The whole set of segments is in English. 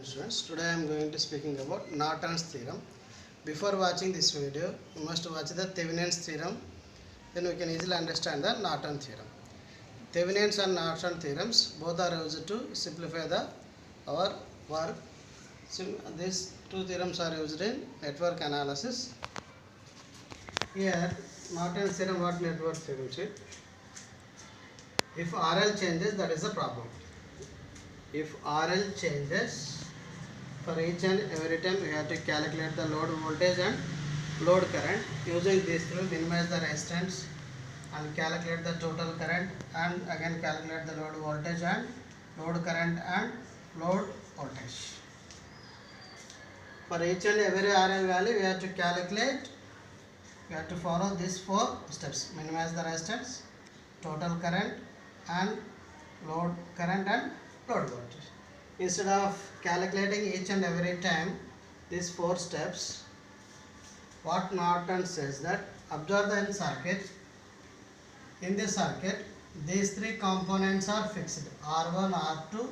students. Today I am going to speaking about Norton's theorem. Before watching this video, you must watch the Thevenin's theorem. Then we can easily understand the Norton theorem. Thevenin's and Norton theorems both are used to simplify our work. These two theorems are used in network analysis. Here Norton's theorem, what network theorem said? If RL changes, that is the problem. If RL changes, for each and every time we have to calculate the load voltage and load current. Using this we will minimize the resistance and calculate the total current, and again calculate the load voltage and load current and load voltage. For each and every RL value we have to calculate, we have to follow these 4 steps: minimize the resistance, total current and load current and load voltage. Instead of calculating each and every time these 4 steps, what Norton says that observe the circuit. In this circuit, these 3 components are fixed. R1, R2,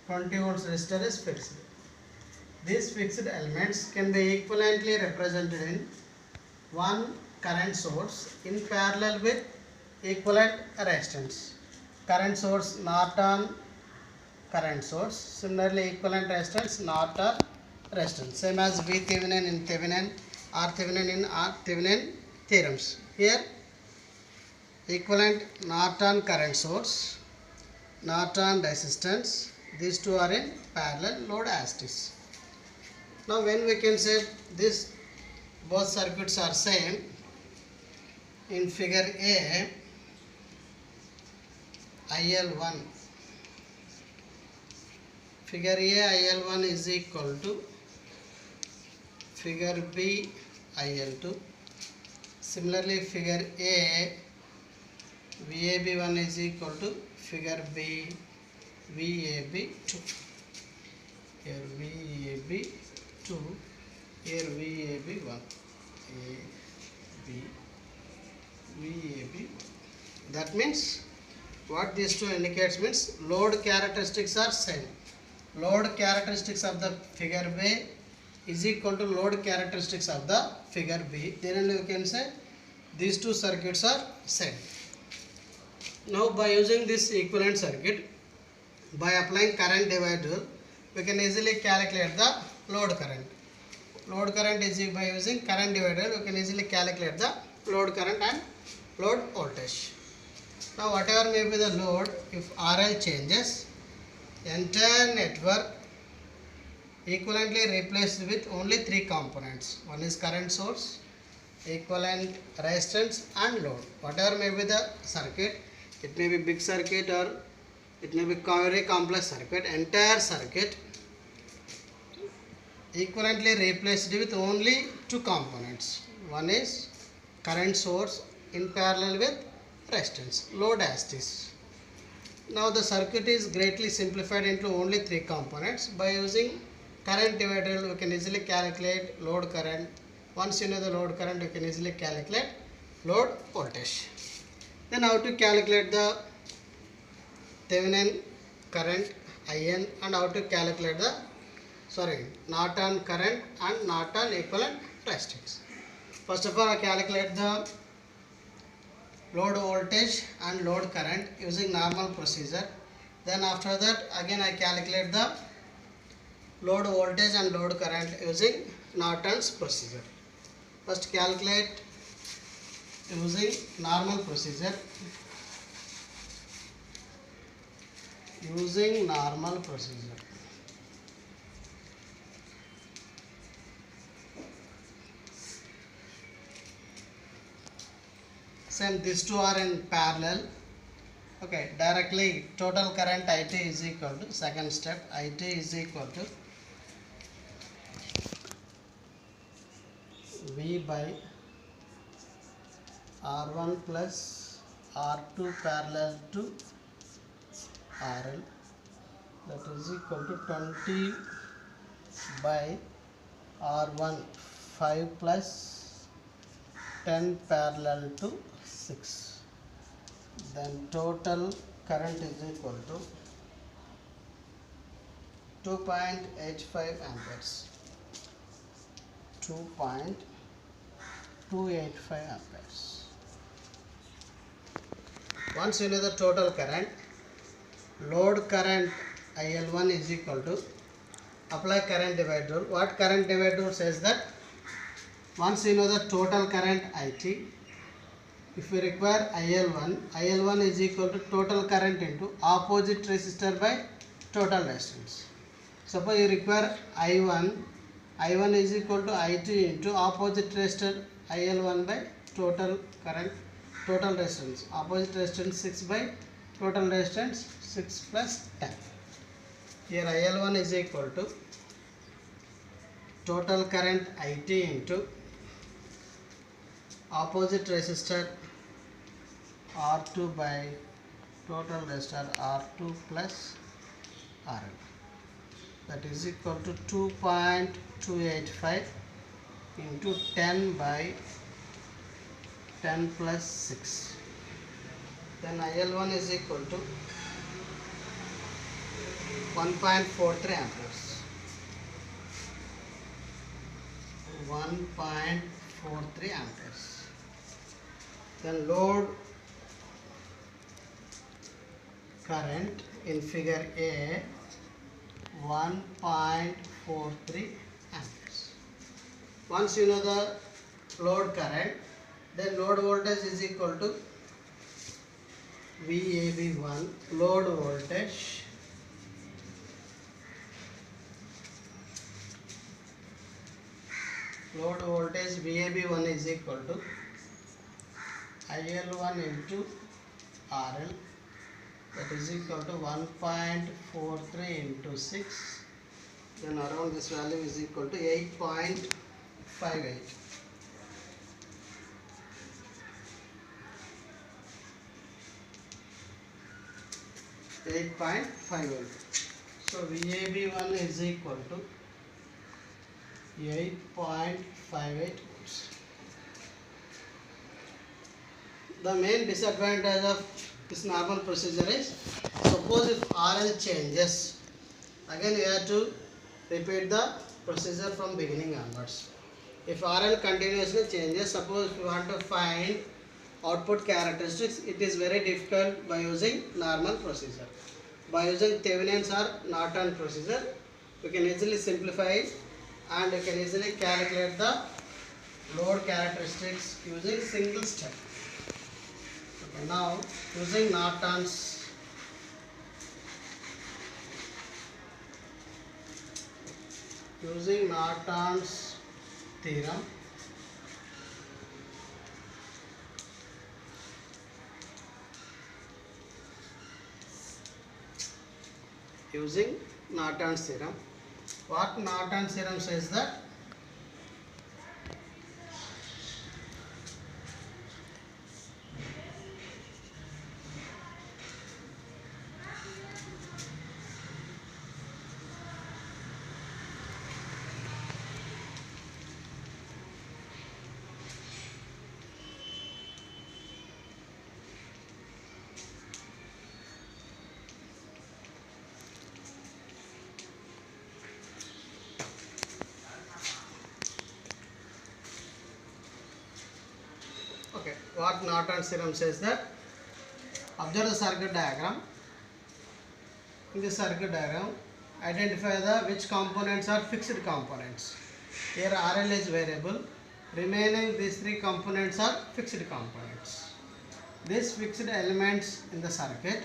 20 volts resistor is fixed. These fixed elements can be equivalently represented in one current source in parallel with equivalent resistance. Current source Norton current source, similarly equivalent resistance Norton resistance, same as V Thevenin in Thevenin, R Thevenin in R Thevenin theorems. Here equivalent Norton current source, Norton resistance, these two are in parallel, load as it is. Now when we can say this both circuits are same, in figure A, IL1, figure A IL1 is equal to figure B IL2. Similarly, figure A VAB1 is equal to figure B VAB2. Here VAB2, here VAB1, VAB. That means what these two indicates means load characteristics are same. Load characteristics of the figure B is equal to load characteristics of the figure B. Then you can say these two circuits are same. Now by using this equivalent circuit, by applying current divider, we can easily calculate the load current. Load current is by using current divider, we can easily calculate the load current and load voltage. Now whatever may be the load, if RL changes, entire network equivalently replaced with only 3 components. One is current source, equivalent resistance and load. Whatever may be the circuit, it may be big circuit or it may be very complex circuit, entire circuit equivalently replaced with only 2 components. One is current source in parallel with resistance, load as it is. Now the circuit is greatly simplified into only 3 components. By using current divider, we can easily calculate load current. Once you know the load current, you can easily calculate load voltage. Then how to calculate the Thevenin current IN and how to calculate the Norton current and Norton equivalent resistance. First of all, I calculate the load voltage and load current using normal procedure. Then after that again I calculate the load voltage and load current using Norton's procedure. First calculate using normal procedure. Using normal procedure. Same, these two are in parallel. Okay, directly total current IT is equal to, second step, IT is equal to V by R1 plus R2 parallel to RL, that is equal to 20 by R1 5 plus 10 parallel to 6. Then total current is equal to 2.85 amperes. 2.285 amperes. Once you know the total current, load current IL1 is equal to apply current divider rule. What current divider rule says that once you know the total current IT, if we require IL1 is equal to total current into opposite resistor by total resistance. Suppose you require I1 is equal to IT into opposite resistor IL1 by total current, total resistance. Opposite resistance 6 by total resistance 6 plus 10. Here IL1 is equal to total current IT into opposite resistor R2 by total resistor R2 plus RL. That is equal to 2.285 into 10 by 10 plus 6. Then IL1 is equal to 1.43 amperes. 1.43 amperes. Then load current in figure A, 1.43 amperes. Once you know the load current, then load voltage is equal to VAB1, load voltage VAB1 is equal to IL1 into RL, that is equal to 1.43 into 6, then around this value is equal to 8.58. 8.58. So VAB1 is equal to 8.58 volts. The main disadvantage of this normal procedure is, suppose if RL changes, again you have to repeat the procedure from beginning onwards. If RL continuously changes, suppose if you want to find output characteristics, it is very difficult by using normal procedure. By using Thevenin's or Norton procedure, we can easily simplify it and we can easily calculate the load characteristics using single step. Okay, now using Norton's theorem, what Norton's theorem says that what Norton's theorem says that, observe the circuit diagram. In this circuit diagram, identify the which components are fixed components. Here RL is variable, remaining these three components are fixed components. These fixed elements in the circuit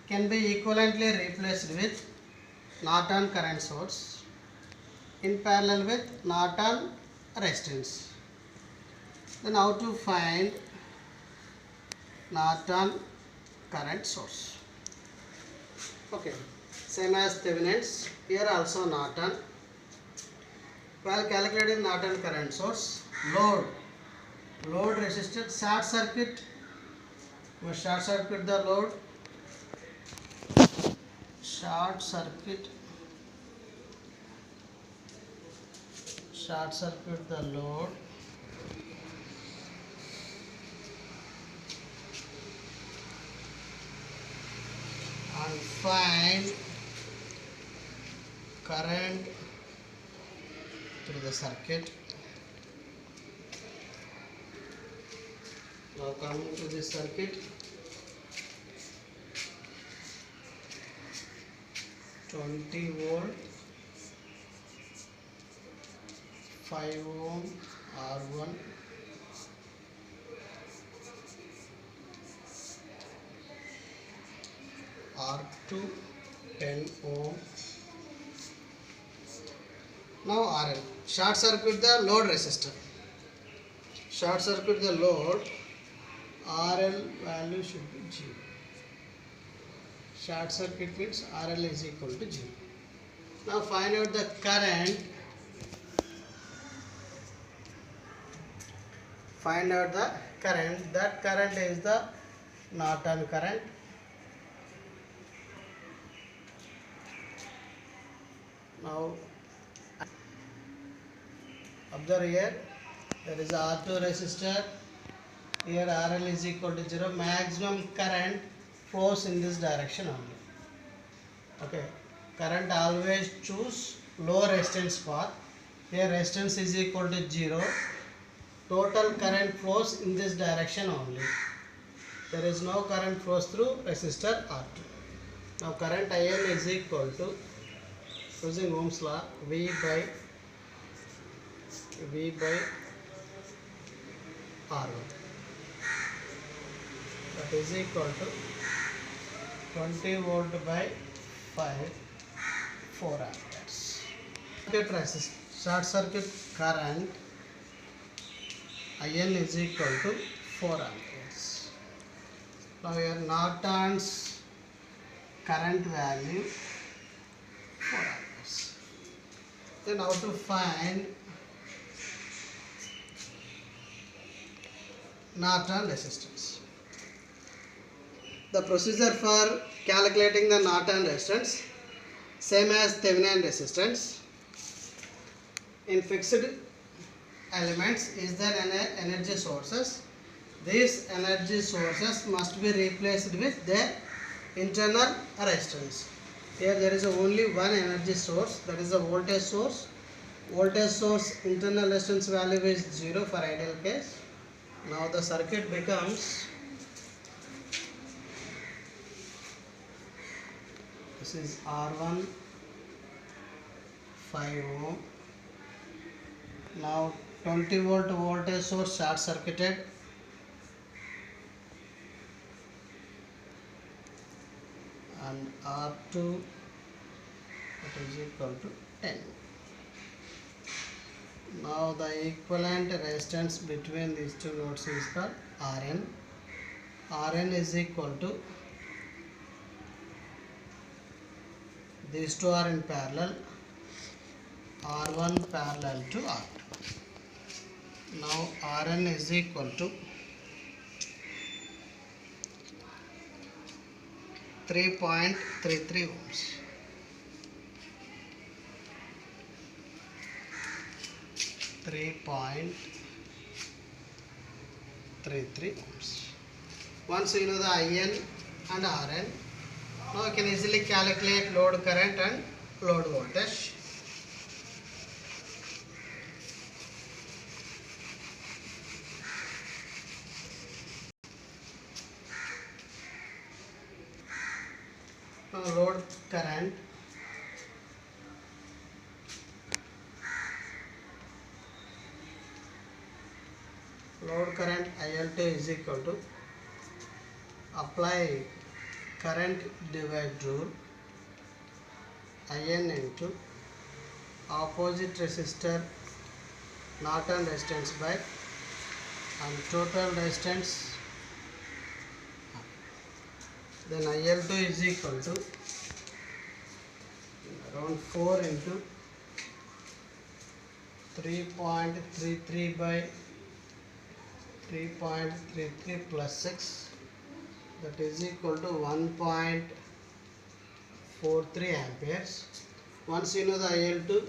can be equivalently replaced with Norton current source in parallel with Norton resistance. Then how to find Norton current source? Okay, same as Thevenin's, here also Norton. While calculating Norton current source, load resisted, short circuit, we short circuit the load, short circuit the load, and find current through the circuit. Now coming to this circuit, 20 volt, 5 ohm R1, R2, 10 ohm. Now RL. Short circuit the load resistor. Short circuit the load. RL value should be 0. Short circuit means RL is equal to 0. Now find out the current. Find out the current. That current is the Norton current. Now observe here, there is a R2 resistor. Here RL is equal to 0. Maximum current flows in this direction only. Okay, current always choose low resistance path. Here resistance is equal to 0. Total current flows in this direction only. There is no current flows through resistor R2. Now current IL is equal to, using Ohm's law, V by R1. That is equal to 20 volt by 4 amperes. Short circuit current IL is equal to 4 amperes. Now here Norton's current value 4 amperes. Then how to find Norton resistance? The procedure for calculating the Norton resistance same as Thevenin resistance. In fixed elements is there energy sources. These energy sources must be replaced with their internal resistance. Here there is only one energy source, that is the voltage source. Voltage source internal resistance value is 0 for ideal case. Now the circuit becomes, this is R1, 5 ohm. Now 20 volt voltage source short circuited. And R2, that is equal to 10. Now the equivalent resistance between these two nodes is called Rn. Rn is equal to, these two are in parallel, R1 parallel to R2. Now Rn is equal to 3.33 ohms. 3.33 ohms. Once you know the IN and RN, now you can easily calculate load current and load voltage. Now load current, IL2 is equal to, apply current divide rule, IN into opposite resistor Norton resistance by and total resistance, then IL2 is equal to around 4 into 3.33 by 3.33 plus 6, that is equal to 1.43 amperes. Once you know the IL2,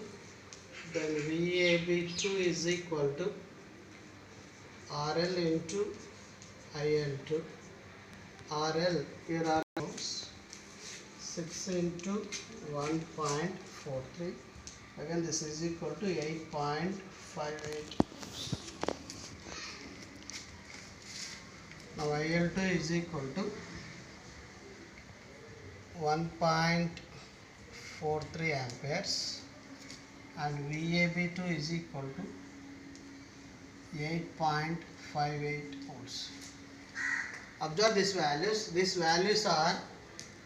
then VAB2 is equal to RL into IL2. RL, here are 6 into 1.43. 0.43. Again this is equal to 8.58. Now IL2 is equal to 1.43 amperes and VAB2 is equal to 8.58 volts. Observe these values. These values are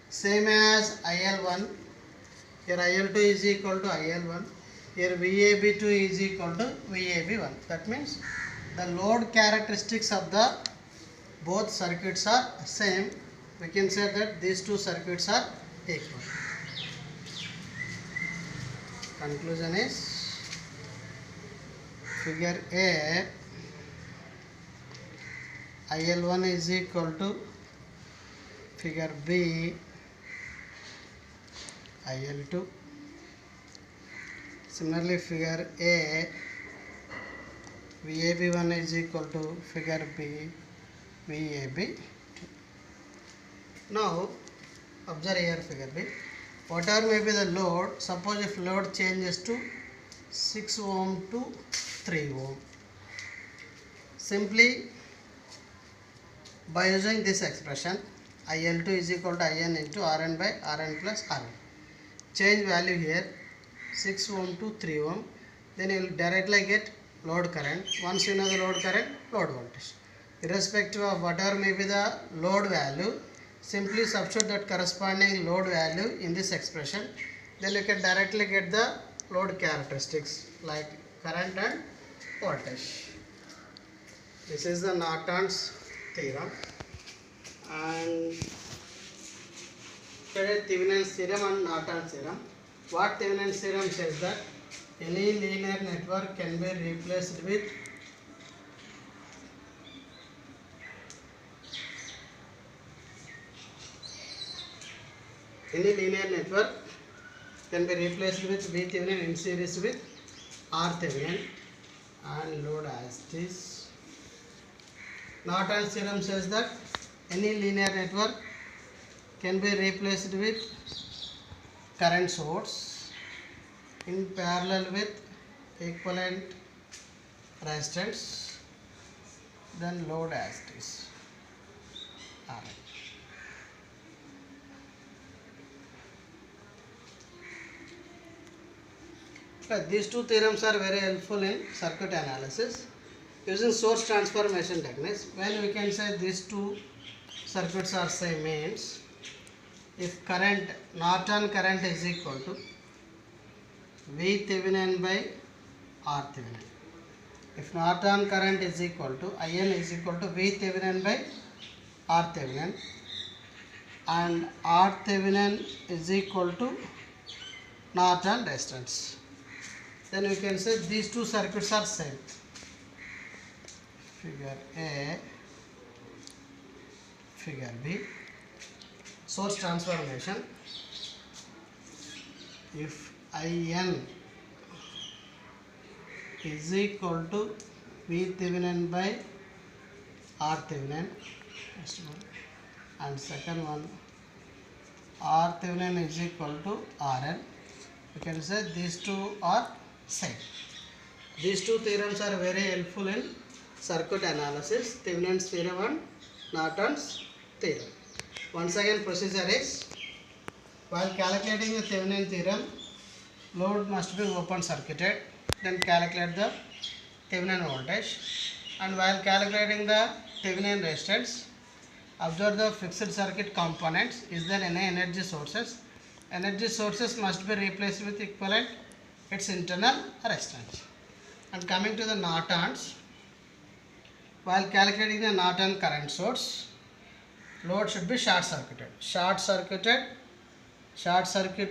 same as IL1. Here IL2 is equal to IL1. Here VAB2 is equal to VAB1. That means the load characteristics of the both circuits are same. We can say that these two circuits are equal. Conclusion is figure A, IL1 is equal to figure B, IL2. Similarly, figure A, VAB1 is equal to figure B, VAB2. Now, observe here figure B. Whatever may be the load, suppose if load changes to 6 ohm to 3 ohm. Simply by using this expression, IL2 is equal to IN into Rn by Rn plus Rn. Change value here 6 ohm to 3 ohm. Then you will directly get load current. Once you know the load current, load voltage. Irrespective of whatever may be the load value, simply substitute that corresponding load value in this expression. Then you can directly get the load characteristics like current and voltage. This is the Norton's theorem. And Thevenin's theorem and Norton's theorem. What Thevenin's theorem says that any linear network can be replaced with V Thevenin in series with R Thevenin and load as this. Norton's theorem says that any linear network can be replaced with current source in parallel with equivalent resistance, then load as this. Alright. These two theorems are very helpful in circuit analysis. Using source transformation techniques, when we can say these two circuits are same means, if current, Norton current is equal to V Thevenin by R Thevenin. If Norton current is equal to IN is equal to V Thevenin by R Thevenin and R Thevenin is equal to Norton resistance, then we can say these two circuits are same. Figure A, figure B. Source transformation. If IN is equal to V Thevenin by R Thevenin, and second one R Thevenin is equal to RN, we can say these two are same. These two theorems are very helpful in circuit analysis, Thevenin's theorem and Norton's theorem. Once again, procedure is, while calculating the Thevenin theorem, load must be open circuited, then calculate the Thevenin voltage, and while calculating the Thevenin resistance, observe the fixed circuit components. Is there any energy sources? Energy sources must be replaced with equivalent its internal resistance. And coming to the Norton's, while calculating the Norton current source, load should be short circuited. Short circuit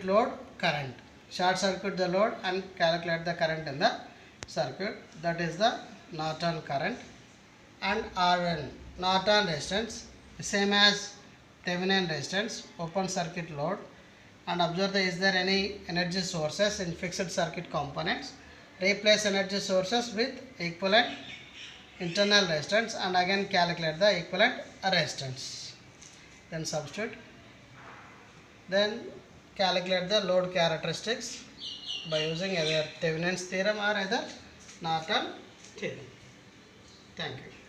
load current. Short circuit the load and calculate the current in the circuit. That is the Norton current. And RN, Norton resistance, same as Thevenin resistance, open circuit load. And observe is there any energy sources in fixed circuit components. Replace energy sources with equivalent internal resistance and again calculate the equivalent resistance. Then substitute. Then calculate the load characteristics by using either Thevenin's theorem or either Norton theorem. Thank you.